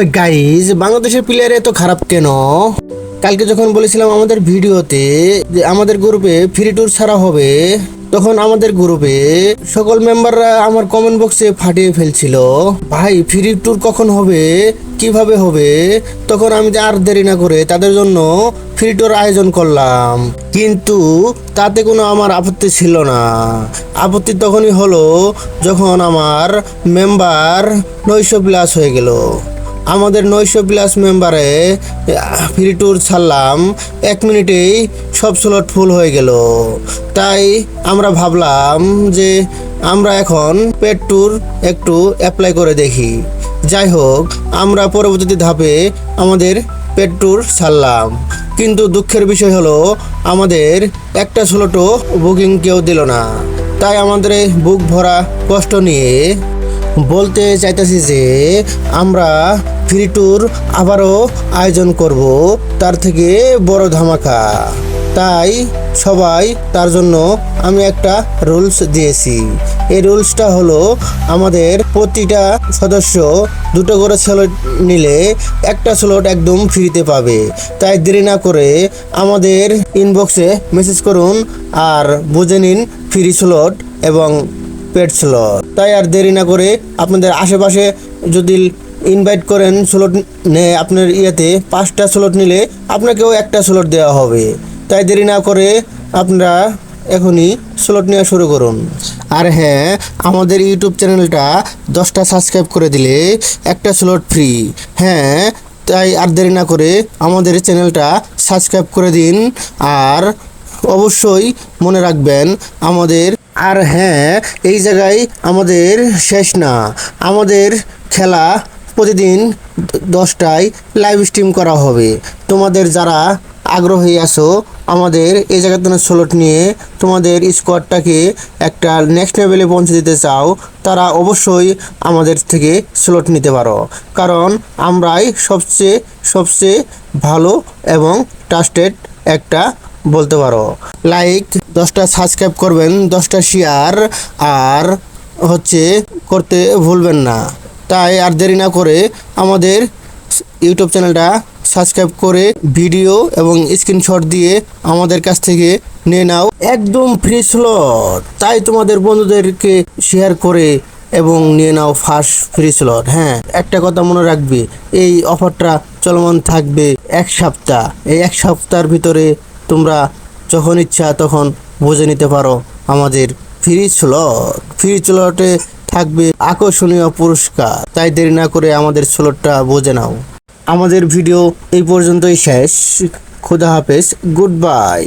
Guys, বাংলাদেশের player এত খারাপ কেন? কালকে যখন বলেছিলাম আমাদের ভিডিওতে যে আমাদের গ্রুপে ফ্রি ট্যুর ছাড়া হবে, তখন আমাদের গ্রুপে সকল মেম্বাররা আমার কমেন্ট বক্সে ফাটিয়ে ফেলছিল, ভাই ফ্রি ট্যুর কখন হবে, কিভাবে হবে। তখন আমি আর দেরি না করে তাদের জন্য ফ্রি ট্যুর আয়োজন করলাম, কিন্তু তাতে কোনো আমার আপত্তি ছিল না। আপত্তি তখনই হলো যখন আমার মেম্বার 900+ হয়ে গেল। আমাদের 900+ মেম্বারে ফ্রি ট্যুর ছাড়লাম, 1 মিনিটেই সব স্লট ফুল হয়ে গেল। তাই আমরা ভাবলাম যে আমরা এখন পেড ট্যুর একটু অ্যাপ্লাই করে দেখি। যাই হোক, আমরা পরবর্তী ধাপে আমাদের পেড ট্যুর ছাড়লাম, কিন্তু দুঃখের বিষয় হলো আমাদের একটা স্লটও বুকিং কেউ দিল না। তাই আমাদের এই বুক ভরা কষ্ট নিয়ে বলতে চাইতেছি যে আমরা ফ্রি ট্যুর আবারও আয়োজন করব, তার থেকে বড় ধামাকা। তাই সবাই তার জন্য আমি একটা রুলস দিয়েছি। এই রুলসটা হলো আমাদের প্রতিটা সদস্য 2টো করে স্লট নিলে একটা স্লট একদম ফ্রিতে পাবে। তাই দেরি না করে আমাদের ইনবক্সে মেসেজ করুন আর বুঝে নিন ফ্রি স্লট এবং পেড স্লট। তাই আর দেরি না করে আপনাদের আশেপাশে যদি ইনভাইট করেন, স্লট নেয় আপনার ইয়েতে 5টা স্লট নিলে আপনাকেও একটা স্লট দেওয়া হবে। তাই দেরি না করে আপনারা এখনই স্লট নেওয়া শুরু করুন। আর হ্যাঁ, আমাদের ইউটিউব চ্যানেলটা 10টা সাবস্ক্রাইব করে দিলে একটা স্লট ফ্রি। হ্যাঁ, তাই আর দেরি না করে আমাদের চ্যানেলটা সাবস্ক্রাইব করে দিন। আর অবশ্যই মনে রাখবেন আমাদের, আর হ্যাঁ, এই জায়গায় আমাদের শেষ না। আমাদের খেলা প্রতিদিন 10টায় লাইভ স্ট্রিম করা হবে। তোমাদের যারা আগ্রহী আছো আমাদের এই জায়গার জন্য স্লট নিয়ে তোমাদের স্কোয়াডটাকে একটা নেক্সট লেভেলে পৌঁছে দিতে চাও, তারা অবশ্যই আমাদের থেকে স্লট নিতে পারো। কারণ আমরাই সবচেয়ে ভালো এবং ট্রাস্টেড একটা বলতে পারো। লাইক 10টা সাবস্ক্রাইব করবেন, 10টা শেয়ার আর করতে ভুলবেন না। তাই আর দেরি না করে আমাদের ইউটিউব চ্যানেলটা সাবস্ক্রাইব করে ভিডিও এবং স্ক্রিনশট দিয়ে আমাদের কাছ থেকে নিয়ে নাও একদম ফ্রি স্লট। তাই তোমাদের বন্ধুদেরকে শেয়ার করে এবং নিয়ে নাও ফার্স্ট ফ্রি স্লট। হ্যাঁ, একটা কথা মনে রাখবে, এই অফারটা চলমান থাকবে 1 সপ্তাহ। এই 1 সপ্তাহের ভিতরে তোমরা যখন ইচ্ছা তখন বুঝে নিতে পারো আমাদের ফ্রি স্লটে থাকবে আকর্ষণীয় পুরস্কার। তাই দেরি না করে আমাদের স্লটটা বুঝে নাও। আমাদের ভিডিও এই পর্যন্তই শেষ। খোদা হাফেজ, গুড বাই।